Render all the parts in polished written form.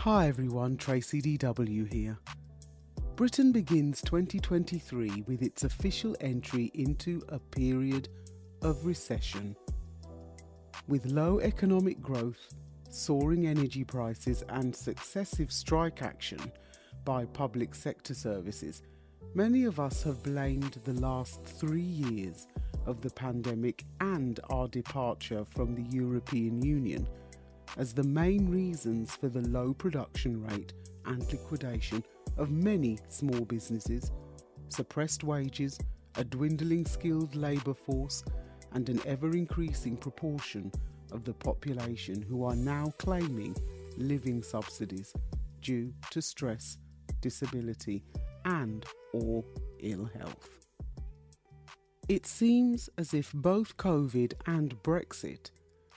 Hi everyone, Tracy DW here. Britain begins 2023 with its official entry into a period of recession. With low economic growth, soaring energy prices and successive strike action by public sector services, many of us have blamed the last 3 years of the pandemic and our departure from the European Union as the main reasons for the low production rate and liquidation of many small businesses, suppressed wages, a dwindling skilled labour force, and an ever-increasing proportion of the population who are now claiming living subsidies due to stress, disability, and/or ill health. It seems as if both COVID and Brexit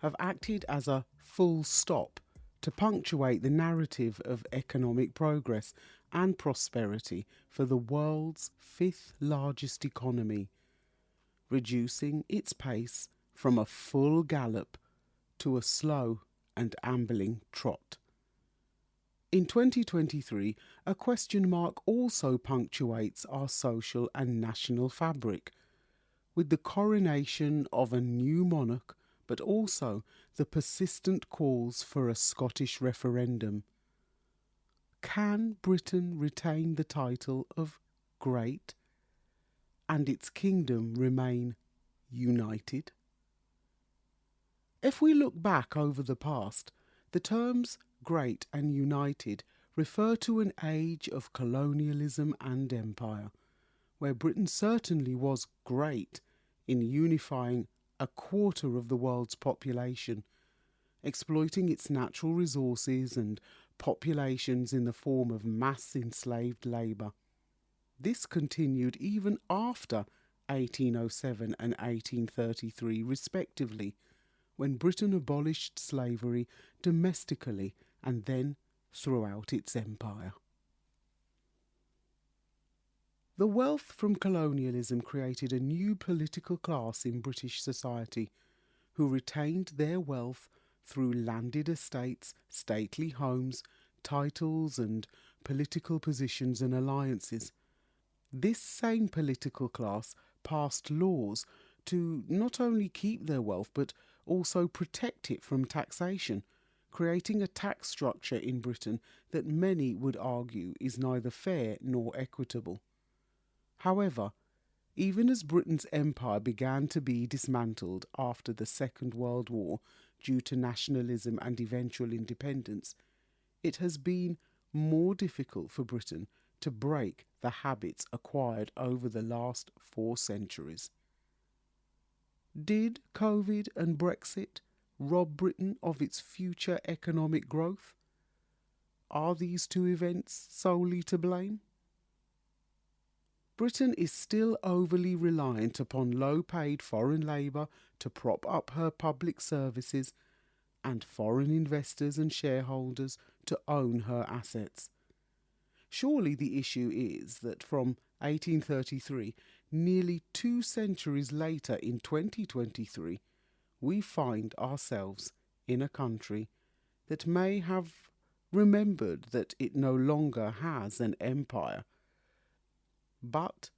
have acted as a full stop to punctuate the narrative of economic progress and prosperity for the world's fifth largest economy, reducing its pace from a full gallop to a slow and ambling trot. In 2023, a question mark also punctuates our social and national fabric, with the coronation of a new monarch, but also the persistent calls for a Scottish referendum. Can Britain retain the title of Great and its kingdom remain united? If we look back over the past, the terms Great and United refer to an age of colonialism and empire, where Britain certainly was great in unifying a quarter of the world's population, exploiting its natural resources and populations in the form of mass enslaved labour. This continued even after 1807 and 1833 respectively, when Britain abolished slavery domestically and then throughout its empire. The wealth from colonialism created a new political class in British society, who retained their wealth through landed estates, stately homes, titles and political positions and alliances. This same political class passed laws to not only keep their wealth but also protect it from taxation, creating a tax structure in Britain that many would argue is neither fair nor equitable. However, even as Britain's empire began to be dismantled after the Second World War due to nationalism and eventual independence, it has been more difficult for Britain to break the habits acquired over the last 4 centuries. Did COVID and Brexit rob Britain of its future economic growth? Are these 2 events solely to blame? Britain is still overly reliant upon low-paid foreign labour to prop up her public services and foreign investors and shareholders to own her assets. Surely the issue is that from 1833, nearly 2 centuries later in 2023, we find ourselves in a country that may have remembered that it no longer has an empire, but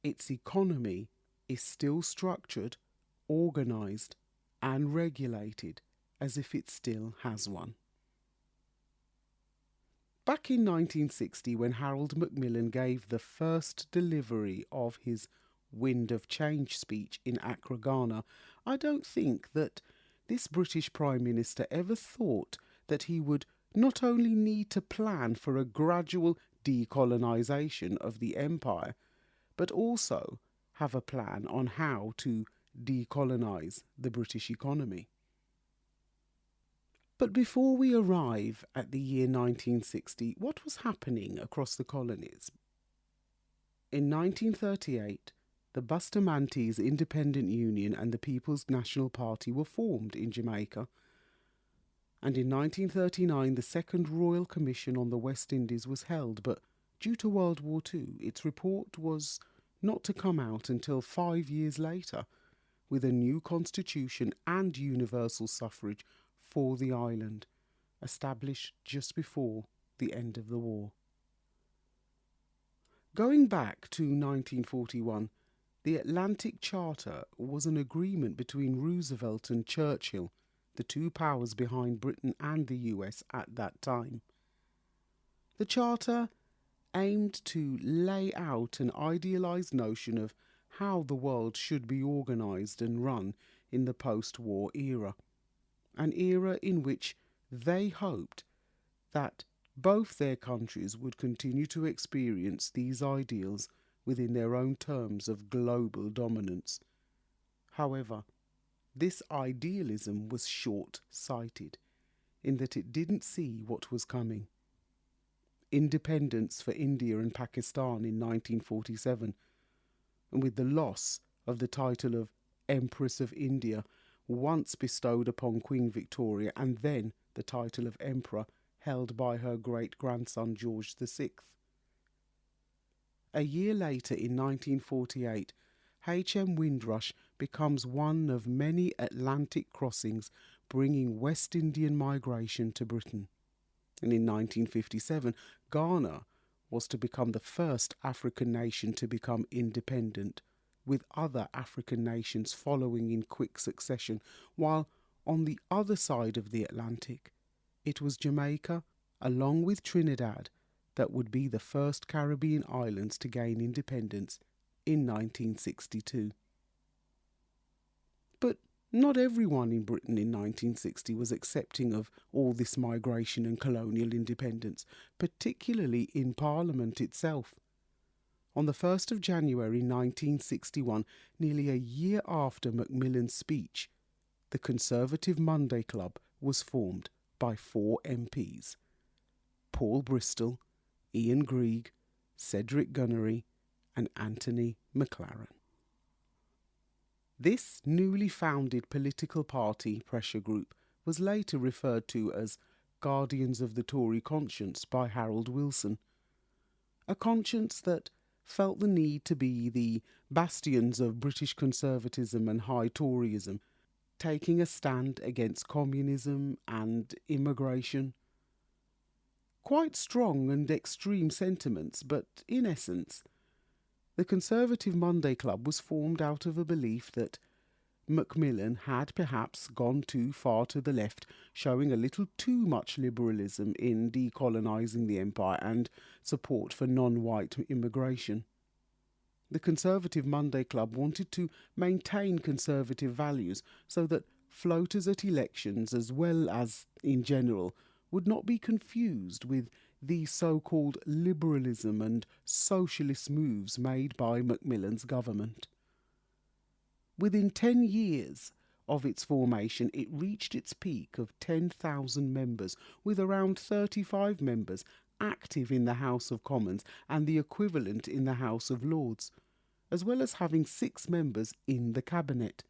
its economy is still structured, organised and regulated as if it still has one. Back in 1960, when Harold Macmillan gave the first delivery of his Wind of Change speech in Accra, Ghana, I don't think that this British Prime Minister ever thought that he would not only need to plan for a gradual decolonisation of the empire, but also have a plan on how to decolonise the British economy. But before we arrive at the year 1960, what was happening across the colonies? In 1938, the Bustamante's Independent Union and the People's National Party were formed in Jamaica, and in 1939 the Second Royal Commission on the West Indies was held, but due to World War II, its report was not to come out until 5 years later, with a new constitution and universal suffrage for the island, established just before the end of the war. Going back to 1941, the Atlantic Charter was an agreement between Roosevelt and Churchill, the two powers behind Britain and the US at that time. The Charter aimed to lay out an idealised notion of how the world should be organised and run in the post-war era, an era in which they hoped that both their countries would continue to experience these ideals within their own terms of global dominance. However, this idealism was short-sighted in that it didn't see what was coming. Independence for India and Pakistan in 1947, and with the loss of the title of Empress of India, once bestowed upon Queen Victoria, and then the title of Emperor held by her great-grandson George VI. A year later, in 1948, HM Windrush becomes one of many Atlantic crossings bringing West Indian migration to Britain. And in 1957, Ghana was to become the first African nation to become independent, with other African nations following in quick succession, while on the other side of the Atlantic, it was Jamaica, along with Trinidad, that would be the first Caribbean islands to gain independence in 1962. But not everyone in Britain in 1960 was accepting of all this migration and colonial independence, particularly in Parliament itself. On the 1st of January 1961, nearly a year after Macmillan's speech, the Conservative Monday Club was formed by 4 MPs: Paul Bristol, Ian Grieg, Cedric Gunnery and Anthony McLaren. This newly founded political party pressure group was later referred to as Guardians of the Tory Conscience by Harold Wilson, a conscience that felt the need to be the bastions of British conservatism and high Toryism, taking a stand against communism and immigration. Quite strong and extreme sentiments, but in essence, the Conservative Monday Club was formed out of a belief that Macmillan had perhaps gone too far to the left, showing a little too much liberalism in decolonising the empire and support for non-white immigration. The Conservative Monday Club wanted to maintain conservative values so that floaters at elections, as well as in general, would not be confused with the so-called liberalism and socialist moves made by Macmillan's government. Within 10 years of its formation, it reached its peak of 10,000 members, with around 35 members active in the House of Commons and the equivalent in the House of Lords, as well as having 6 members in the Cabinet.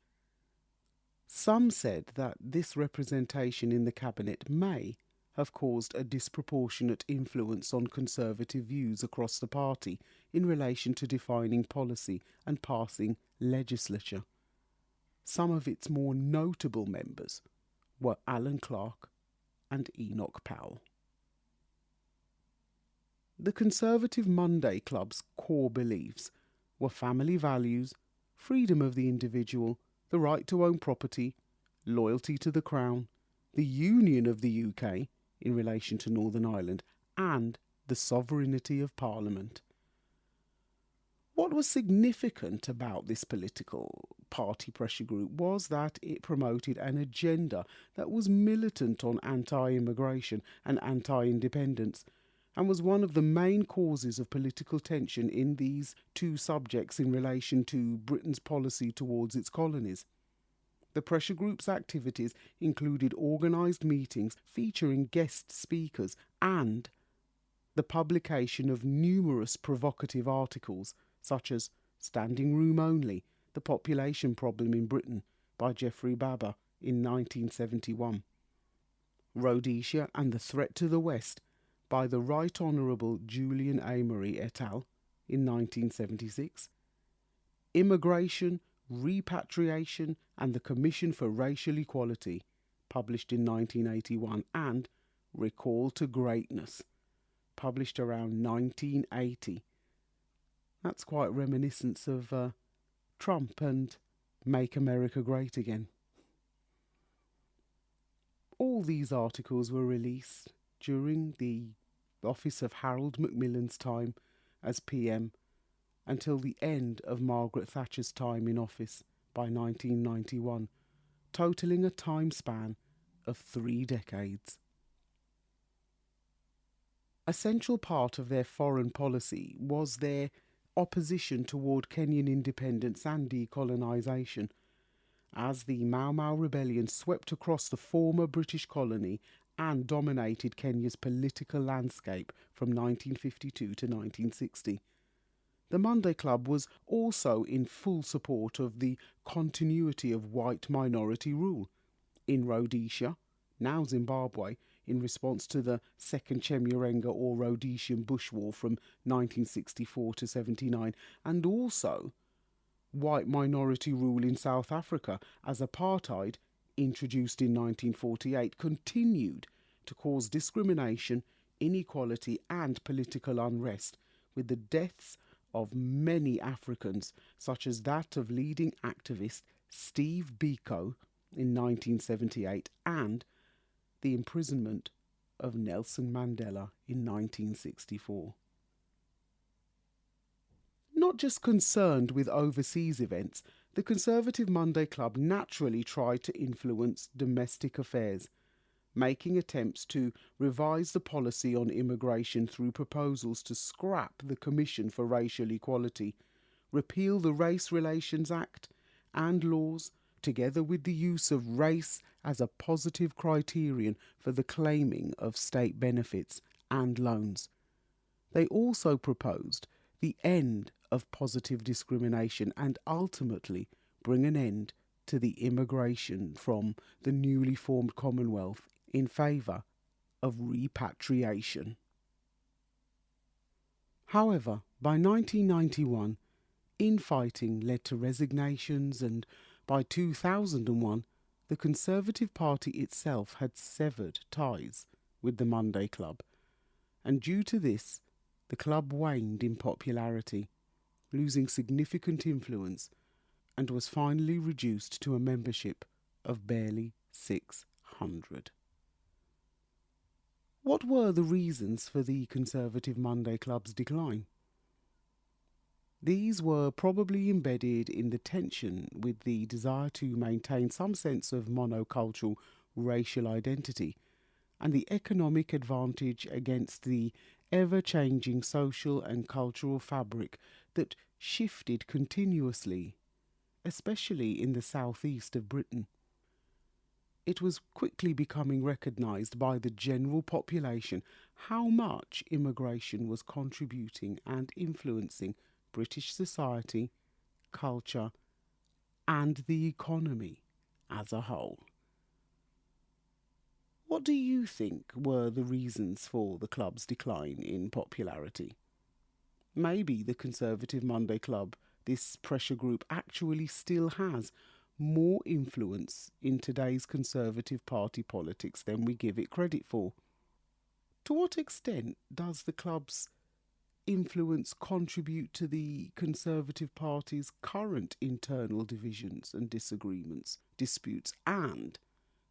Some said that this representation in the Cabinet may have caused a disproportionate influence on Conservative views across the party in relation to defining policy and passing legislature. Some of its more notable members were Alan Clark and Enoch Powell. The Conservative Monday Club's core beliefs were family values, freedom of the individual, the right to own property, loyalty to the Crown, the union of the UK in relation to Northern Ireland, and the sovereignty of Parliament. What was significant about this political party pressure group was that it promoted an agenda that was militant on anti-immigration and anti-independence, and was one of the main causes of political tension in these two subjects in relation to Britain's policy towards its colonies. The pressure group's activities included organised meetings featuring guest speakers and the publication of numerous provocative articles, such as Standing Room Only, The Population Problem in Britain by Geoffrey Baber in 1971, Rhodesia and the Threat to the West by the Right Honourable Julian Amory et al. In 1976, Immigration, Repatriation and the Commission for Racial Equality, published in 1981, and Recall to Greatness, published around 1980. That's quite reminiscent of Trump and Make America Great Again. All these articles were released during the office of Harold Macmillan's time as PM until the end of Margaret Thatcher's time in office by 1991, totalling a time span of 3 decades. A central part of their foreign policy was their opposition toward Kenyan independence and decolonisation, as the Mau Mau rebellion swept across the former British colony and dominated Kenya's political landscape from 1952 to 1960. The Monday Club was also in full support of the continuity of white minority rule in Rhodesia, now Zimbabwe, in response to the Second Chemurenga or Rhodesian Bush War from 1964 to 79, and also white minority rule in South Africa as apartheid, introduced in 1948, continued to cause discrimination, inequality and political unrest, with the deaths of many Africans, such as that of leading activist Steve Biko in 1978 and the imprisonment of Nelson Mandela in 1964. Not just concerned with overseas events, the Conservative Monday Club naturally tried to influence domestic affairs, making attempts to revise the policy on immigration through proposals to scrap the Commission for Racial Equality, repeal the Race Relations Act and laws, together with the use of race as a positive criterion for the claiming of state benefits and loans. They also proposed the end of positive discrimination and ultimately bring an end to the immigration from the newly formed Commonwealth in favour of repatriation. However, by 1991, infighting led to resignations, and by 2001, the Conservative Party itself had severed ties with the Monday Club, and due to this, the club waned in popularity, losing significant influence, and was finally reduced to a membership of barely 600. What were the reasons for the Conservative Monday Club's decline? These were probably embedded in the tension with the desire to maintain some sense of monocultural racial identity and the economic advantage against the ever-changing social and cultural fabric that shifted continuously, especially in the southeast of Britain. It was quickly becoming recognised by the general population how much immigration was contributing and influencing British society, culture, and the economy as a whole. What do you think were the reasons for the club's decline in popularity? Maybe the Conservative Monday Club, this pressure group, actually still has more influence in today's Conservative Party politics than we give it credit for. To what extent does the club's influence contribute to the Conservative Party's current internal divisions and disagreements, disputes, and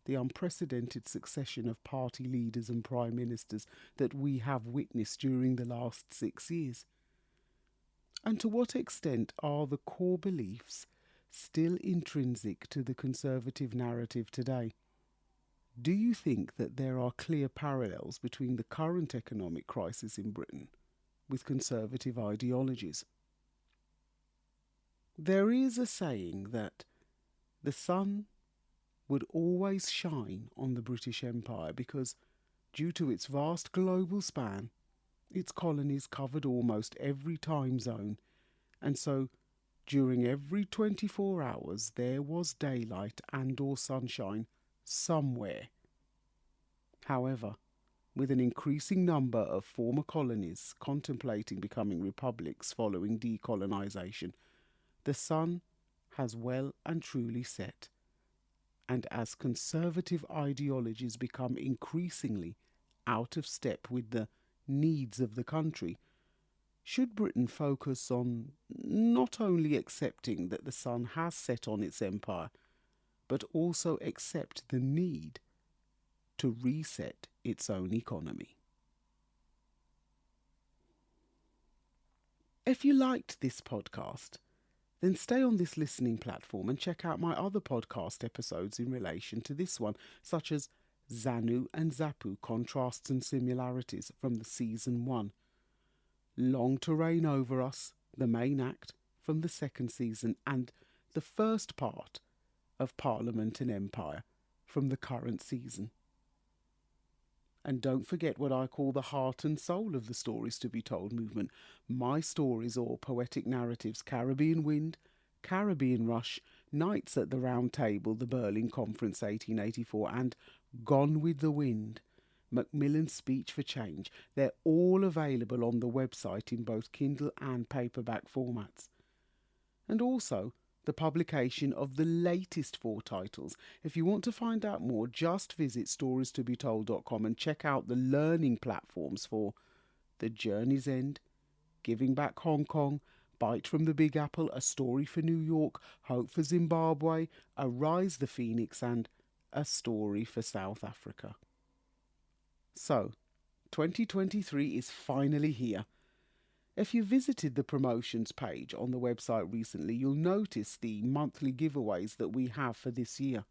the unprecedented succession of party leaders and prime ministers that we have witnessed during the last 6 years? And to what extent are the core beliefs still intrinsic to the Conservative narrative today? Do you think that there are clear parallels between the current economic crisis in Britain with Conservative ideologies? There is a saying that the sun would always shine on the British Empire because, due to its vast global span, its colonies covered almost every time zone, and so during every 24 hours there was daylight and or sunshine somewhere. However, with an increasing number of former colonies contemplating becoming republics following decolonisation, the sun has well and truly set, and as conservative ideologies become increasingly out of step with the needs of the country, should Britain focus on not only accepting that the sun has set on its empire, but also accept the need to reset its own economy? If you liked this podcast, then stay on this listening platform and check out my other podcast episodes in relation to this one, such as ZANU and ZAPU, Contrasts and Similarities from the Season 1. Long to Reign Over Us, the main act from the second season, and the first part of Parliament and Empire from the current season. And don't forget what I call the heart and soul of the Stories to be Told movement. My stories, or poetic narratives: Caribbean Wind, Caribbean Rush, Nights at the Round Table, the Berlin Conference 1884, and Gone with the Wind, Macmillan's Speech for Change. They're all available on the website in both Kindle and paperback formats. And also the publication of the latest 4 titles. If you want to find out more, just visit storiestobetold.com and check out the learning platforms for The Journey's End, Giving Back Hong Kong, Bite from the Big Apple, A Story for New York, Hope for Zimbabwe, Arise the Phoenix, and A Story for South Africa. So, 2023 is finally here. If you visited the promotions page on the website recently, you'll notice the monthly giveaways that we have for this year.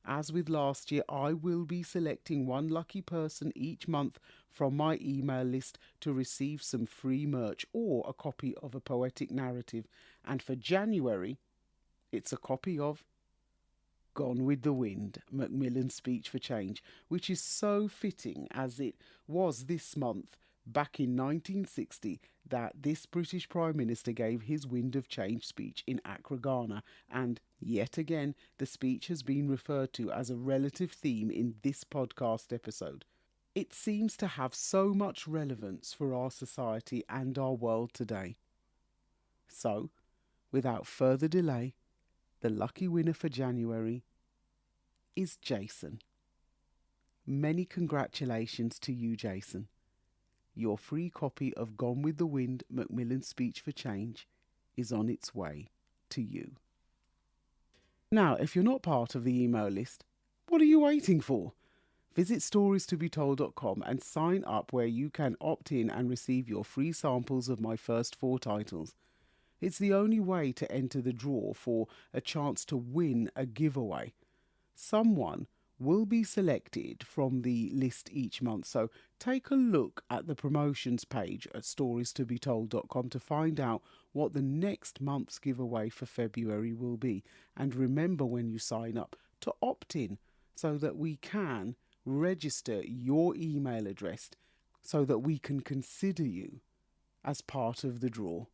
As with last year, I will be selecting one lucky person each month from my email list to receive some free merch or a copy of a poetic narrative. And for January, it's a copy of Gone with the Wind, Macmillan's Speech for Change, which is so fitting as it was this month, back in 1960, that this British Prime Minister gave his Wind of Change speech in Accra, Ghana, and yet again the speech has been referred to as a relative theme in this podcast episode. It seems to have so much relevance for our society and our world today. So, without further delay, the lucky winner for January is Jason. Many congratulations to you, Jason. Your free copy of Gone with the Wind, Macmillan's Speech for Change is on its way to you. Now, if you're not part of the email list, what are you waiting for? Visit storiestobetold.com and sign up, where you can opt in and receive your free samples of my first 4 titles. It's the only way to enter the draw for a chance to win a giveaway. Someone will be selected from the list each month, so take a look at the promotions page at storiestobetold.com to find out what the next month's giveaway for February will be. And remember, when you sign up, to opt in so that we can register your email address so that we can consider you as part of the draw.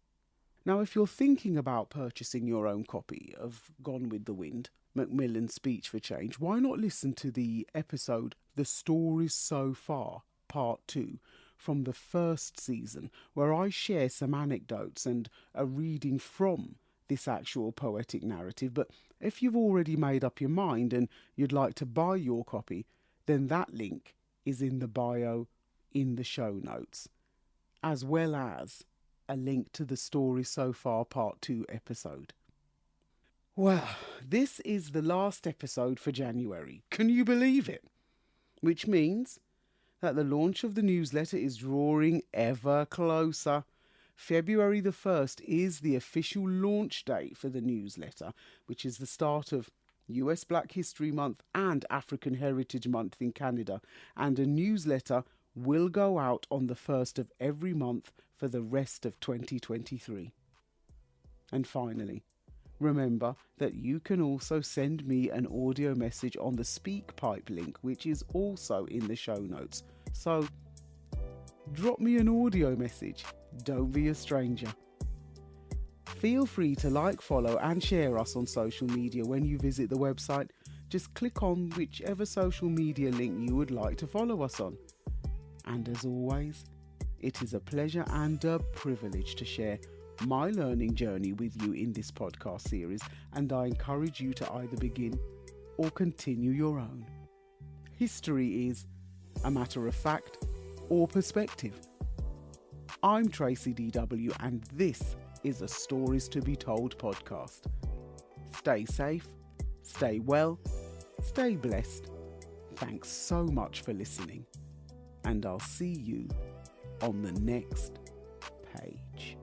Now, if you're thinking about purchasing your own copy of Gone with the Wind, Macmillan's Speech for Change, why not listen to the episode The Stories So Far, Part 2, from the first season, where I share some anecdotes and a reading from this actual poetic narrative. But if you've already made up your mind and you'd like to buy your copy, then that link is in the bio in the show notes, as well as a link to the Story So Far Part 2 episode. Well, this is the last episode for January. Can you believe it? Which means that the launch of the newsletter is drawing ever closer. February the 1st is the official launch date for the newsletter, which is the start of US Black History Month and African Heritage Month in Canada. And a newsletter will go out on the 1st of every month for the rest of 2023. And finally, remember that you can also send me an audio message on the Speakpipe link, which is also in the show notes. So drop me an audio message. Don't be a stranger. Feel free to like, follow and share us on social media when you visit the website. Just click on whichever social media link you would like to follow us on. And as always, it is a pleasure and a privilege to share my learning journey with you in this podcast series, and I encourage you to either begin or continue your own. History is a matter of fact or perspective. I'm Tracy DW, and this is a Stories to be Told podcast. Stay safe, stay well, stay blessed. Thanks so much for listening, and I'll see you on the next page.